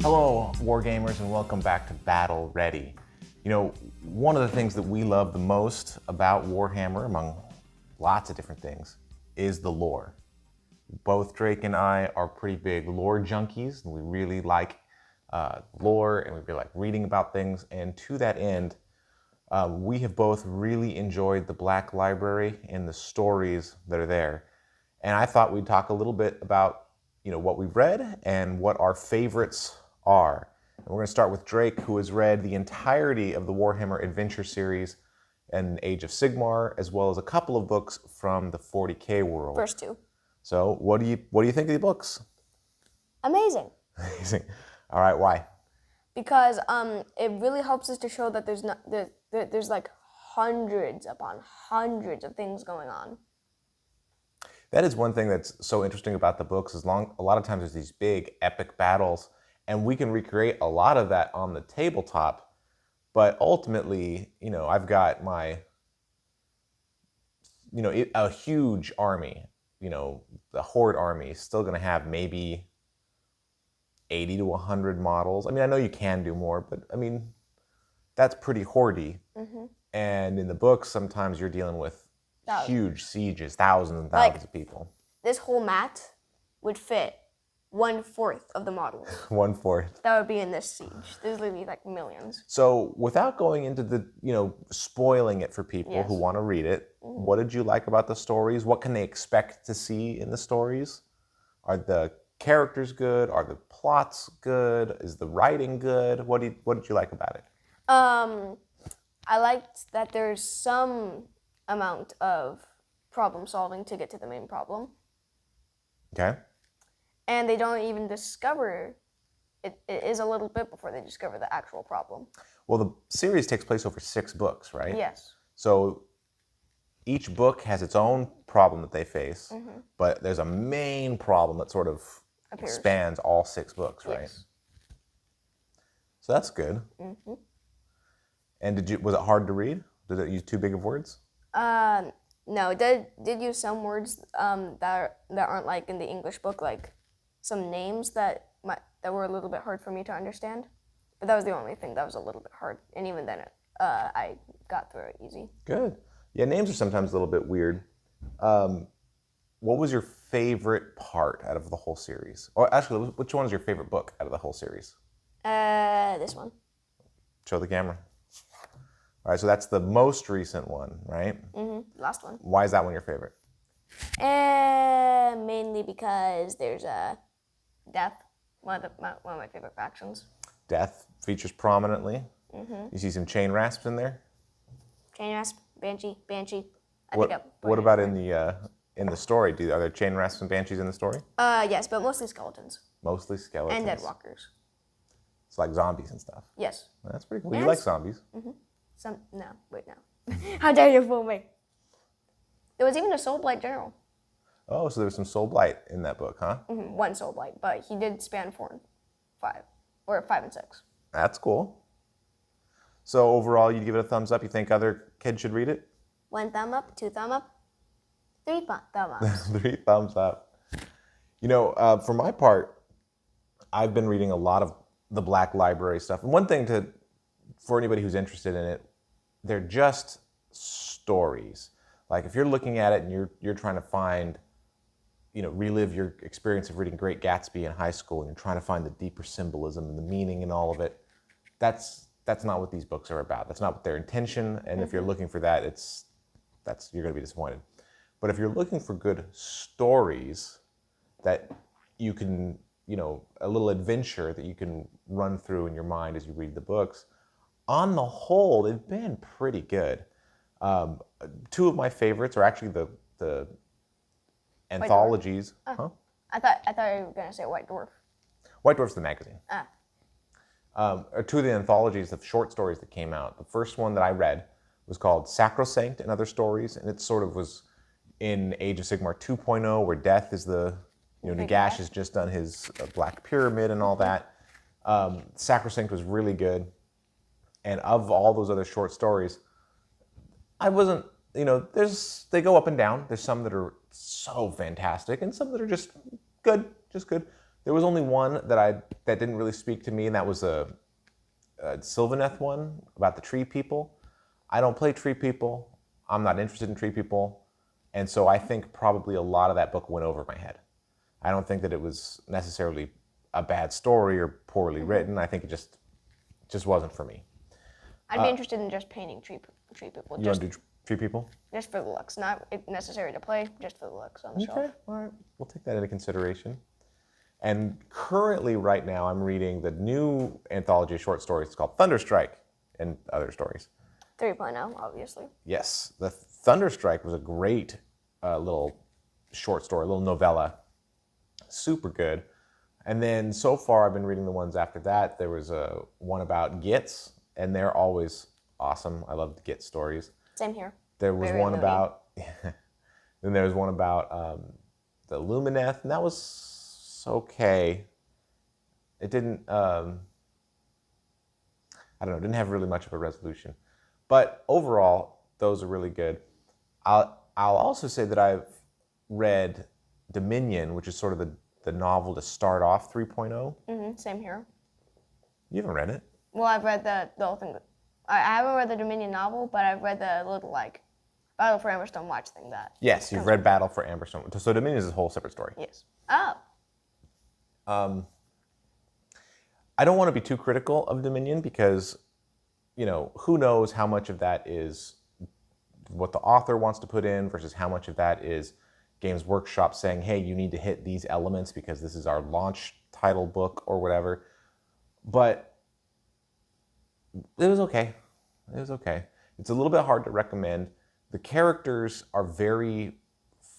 Hello, Wargamers, and welcome back to Battle Ready. You know, one of the things that we love the most about Warhammer, among lots of different things, is the lore. Both Drake and I are pretty big lore junkies, and we really like lore, and we really like reading about things. And to that end, we have both really enjoyed the Black Library and the stories that are there. And I thought we'd talk a little bit about, what we've read and what our favorites are. And we're going to start with Drake, who has read the entirety of the Warhammer Adventure series and Age of Sigmar, as well as a couple of books from the 40K world. First two. So, what do you think of the books? Amazing. Amazing. All right, why? Because it really helps us to show that there's like hundreds upon hundreds of things going on. That is one thing that's so interesting about the books. A lot of times there's these big epic battles, and we can recreate a lot of that on the tabletop. But ultimately, I've got my, a huge army. The Horde army is still going to have maybe 80 to 100 models. I mean, I know you can do more, but that's pretty hordy. Mm-hmm. And in the books, sometimes you're dealing with huge sieges, thousands and thousands of people. This whole mat would fit 1/4 of the models. 1/4. That would be in this siege. There's literally like millions. So without going into the, spoiling it for people who want to read it, what did you like about the stories? What can they expect to see in the stories? Are the characters good? Are the plots good? Is the writing good? What did you like about it? I liked that there's some amount of problem solving to get to the main problem. Okay. And they don't even discover it is a little bit before they discover the actual problem. Well, the series takes place over 6 books, right? Yes. So each book has its own problem that they face, but there's a main problem that sort of spans all 6 books, right? Yes. So that's good. Mm-hmm. And was it hard to read? Did it use too big of words? No, it did use some words that aren't like in the English book, like some names that were a little bit hard for me to understand. But that was the only thing that was a little bit hard, and even then, I got through it easy. Good. Yeah, names are sometimes a little bit weird. What was your favorite part out of the whole series? Or actually, which one is your favorite book out of the whole series? This one. Show the camera. All right, so that's the most recent one, right? Mm-hmm. Last one. Why is that one your favorite? Mainly because there's death. One of my favorite factions. Death features prominently. Mm-hmm. You see some chain rasps in there. Chain rasp, banshee. What about in the story? Are there chain rasps and banshees in the story? Yes, but mostly skeletons. Mostly skeletons. And deadwalkers. It's like zombies and stuff. Yes. That's pretty cool. You like zombies? Mm-hmm. No. How dare you fool me? There was even a Soul Blight general. Oh, so there was some Soul Blight in that book, huh? Mm-hmm. One Soul Blight, but he did span 4 and 5, or 5 and 6. That's cool. So overall, you'd give it a thumbs up? You think other kids should read it? 1 thumb up, 2 thumb up, 3 thumb ups. 3 thumbs up. For my part, I've been reading a lot of the Black Library stuff. And one thing for anybody who's interested in it, they're just stories. Like if you're looking at it and you're trying to find, relive your experience of reading Great Gatsby in high school, and you're trying to find the deeper symbolism and the meaning in all of it, that's not what these books are about. That's not what their intention. And if you're looking for that, you're going to be disappointed. But if you're looking for good stories that you can, a little adventure that you can run through in your mind as you read the books, on the whole, they've been pretty good. 2 of my favorites are actually the anthologies. Huh? I thought you were going to say White Dwarf. White Dwarf's the magazine. 2 of the anthologies of short stories that came out. The first one that I read was called Sacrosanct and Other Stories, and it sort of was in Age of Sigmar 2.0, where Death is Nagash has just done his Black Pyramid and all that. Sacrosanct was really good. And of all those other short stories, I wasn't, they go up and down. There's some that are so fantastic and some that are just good. There was only one that didn't really speak to me, and that was a Sylvaneth one about the tree people. I don't play tree people. I'm not interested in tree people. And so I think probably a lot of that book went over my head. I don't think that it was necessarily a bad story or poorly written. I think it just wasn't for me. I'd be interested in just painting tree people. You Just, want to do tree people? just for the looks. Not necessary to play, just for the looks on the shelf. Okay, all right. We'll take that into consideration. And currently, right now, I'm reading the new anthology of short stories. It's called Thunderstrike and Other Stories. 3.0, obviously. Yes, the Thunderstrike was a great little short story, little novella. Super good. And then so far, I've been reading the ones after that. There was one about Gits, and they're always awesome. I love the Git stories. Same here. There was Very one moody. about, then there was one about the Lumineth, and that was okay. It didn't, I don't know, didn't have really much of a resolution. But overall, those are really good. I'll also say that I've read Dominion, which is sort of the novel to start off 3.0. Same here. You haven't read it? Well, I've read the whole thing. I haven't read the Dominion novel, but I've read the little, like, Battle for Amberstone watch thing that. Yes, you've read Battle for Amberstone. So Dominion is a whole separate story. Yes. Oh. I don't want to be too critical of Dominion because, who knows how much of that is what the author wants to put in versus how much of that is Games Workshop saying, hey, you need to hit these elements because this is our launch title book or whatever. But it was okay. It was okay. It's a little bit hard to recommend. The characters are very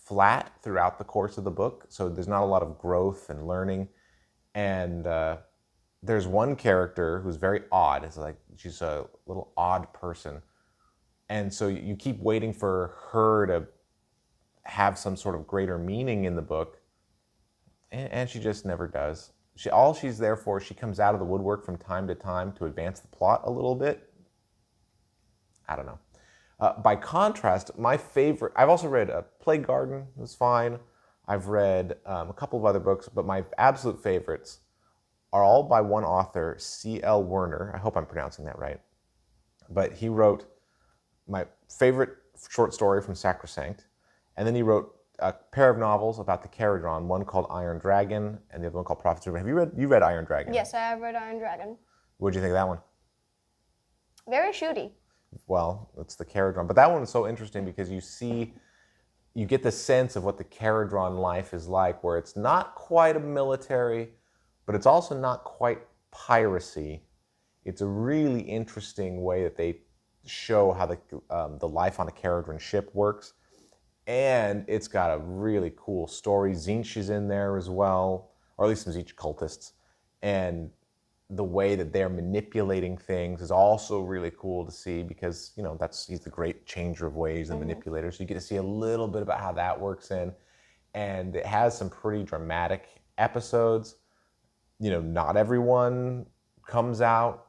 flat throughout the course of the book, so there's not a lot of growth and learning. And there's one character who's very odd. It's like she's a little odd person. And so you keep waiting for her to have some sort of greater meaning in the book, and she just never does. All she's there for, she comes out of the woodwork from time to time to advance the plot a little bit. I don't know. By contrast, my favorite, I've also read Plague Garden, it was fine. I've read a couple of other books, but my absolute favorites are all by one author, C.L. Werner. I hope I'm pronouncing that right. But he wrote my favorite short story from Sacrosanct, and then he wrote a pair of novels about the Caradron, one called Iron Dragon, and the other one called Prophets of Rune. You read Iron Dragon? Yes, I have read Iron Dragon. What did you think of that one? Very shooty. Well, it's the Caradron. But that one is so interesting because you get the sense of what the Caradron life is like, where it's not quite a military, but it's also not quite piracy. It's a really interesting way that they show how the life on a Caradron ship works. And it's got a really cool story. Zinch is in there as well, or at least some Zinch cultists. And the way that they're manipulating things is also really cool to see because, he's the great changer of ways and manipulator. So you get to see a little bit about how that works in. And it has some pretty dramatic episodes. Not everyone comes out,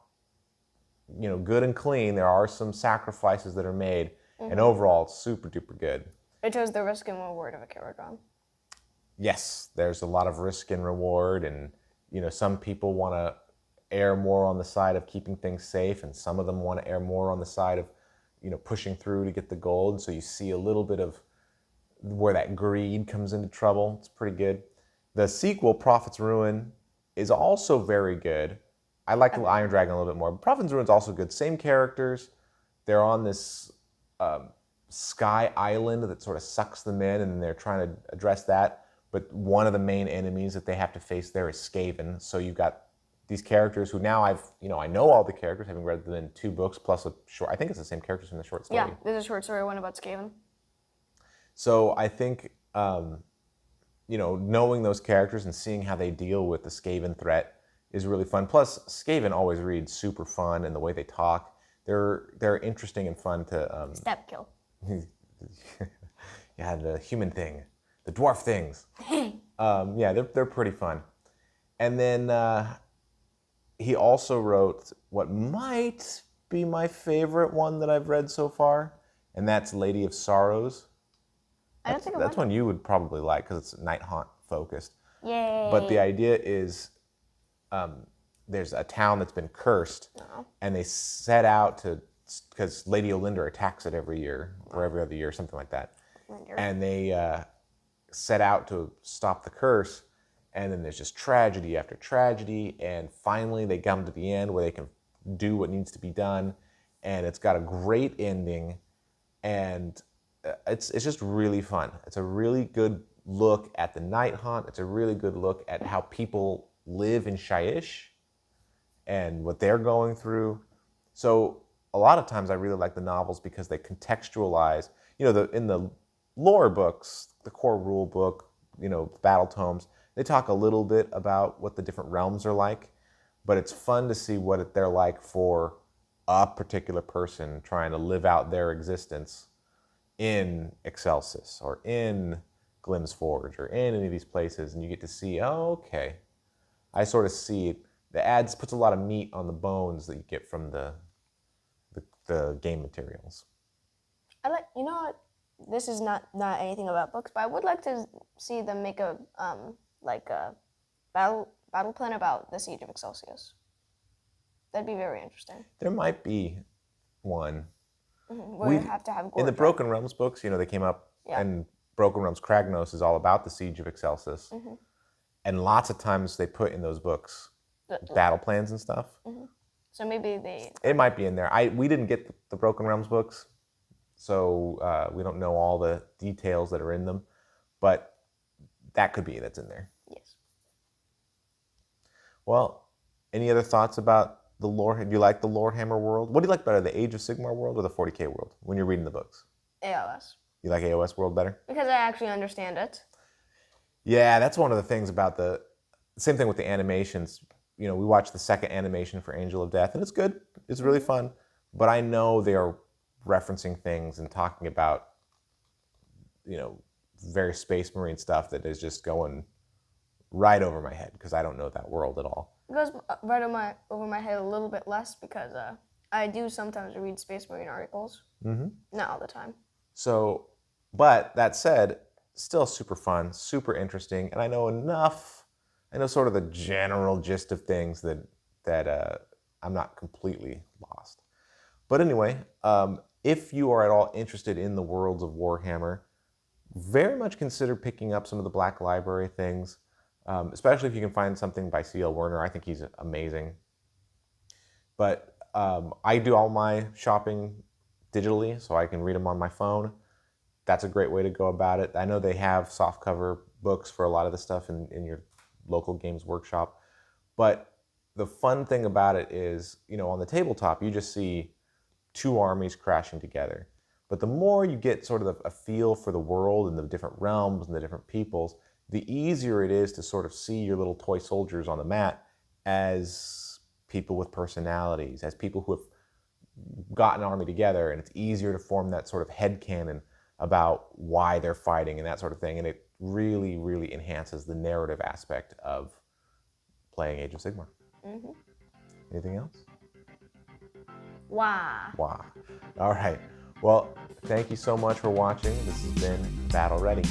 good and clean. There are some sacrifices that are made. And overall, it's super duper good. It shows the risk and reward of a Caradron. Yes, there's a lot of risk and reward, and some people want to err more on the side of keeping things safe, and some of them want to err more on the side of pushing through to get the gold. And so you see a little bit of where that greed comes into trouble. It's pretty good. The sequel, Prophet's Ruin, is also very good. I like the Iron Dragon a little bit more. But Prophet's Ruin is also good. Same characters. They're on this sky island that sort of sucks them in, and they're trying to address that. But one of the main enemies that they have to face there is Skaven. So you've got these characters who now I know all the characters, having read them in 2 books plus a short. I think it's the same characters from the short story. Yeah, there's a short story one about Skaven. So I think knowing those characters and seeing how they deal with the Skaven threat is really fun. Plus, Skaven always read super fun, and the way they talk, they're interesting and fun to. Step kill. Yeah, the human thing, the dwarf things. Yeah, they're pretty fun. And then he also wrote what might be my favorite one that I've read so far, and that's Lady of Sorrows. I don't think That's one you would probably like because it's Night Haunt focused. Yay. But the idea is there's a town that's been cursed, and they set out to, because Lady Olinda attacks it every year, or every other year, something like that. And they set out to stop the curse, and then there's just tragedy after tragedy, and finally they come to the end where they can do what needs to be done, and it's got a great ending, and it's just really fun. It's a really good look at the Night Haunt. It's a really good look at how people live in Shyish and what they're going through. So a lot of times I really like the novels because they contextualize, in the lore books, the core rule book, battle tomes, they talk a little bit about what the different realms are like, but it's fun to see what they're like for a particular person trying to live out their existence in Excelsis or in Glim's Forge or in any of these places, and you get to see, oh, okay, I sort of see it. The ads puts a lot of meat on the bones that you get from the game materials. You know what? This is not anything about books, but I would like to see them make a battle plan about the Siege of Excelsius. That'd be very interesting. There might be one. Where you have to have in the Broken Realms books, they came up, and Broken Realms Kragnos is all about the Siege of Excelsis, and lots of times they put in those books battle plans and stuff. So maybe it might be in there. We didn't get the Broken Realms books, so we don't know all the details that are in them, but that could be that's in there. Yes. Well, any other thoughts about the lore? Do you like the Lorehammer world? What do you like better, the Age of Sigmar world or the 40K world when you're reading the books? AOS. You like AOS world better? Because I actually understand it. Yeah, that's one of the things about the same thing with the animations. We watched the second animation for Angel of Death, and it's good. It's really fun. But I know they are referencing things and talking about, very Space Marine stuff that is just going right over my head because I don't know that world at all. It goes right over my head a little bit less because I do sometimes read Space Marine articles. Not all the time. So, but that said, still super fun, super interesting, and I know enough. I know sort of the general gist of things that I'm not completely lost. But anyway, if you are at all interested in the worlds of Warhammer, very much consider picking up some of the Black Library things, especially if you can find something by C.L. Werner. I think he's amazing. But I do all my shopping digitally, so I can read them on my phone. That's a great way to go about it. I know they have softcover books for a lot of the stuff in your local Games Workshop, but the fun thing about it is, on the tabletop, you just see two armies crashing together. But the more you get sort of a feel for the world and the different realms and the different peoples, the easier it is to sort of see your little toy soldiers on the mat as people with personalities, as people who have got an army together, and it's easier to form that sort of headcanon about why they're fighting and that sort of thing. And it really, really enhances the narrative aspect of playing Age of Sigmar. Anything else? Wow. Wow. All right. Well, thank you so much for watching. This has been Battle Ready.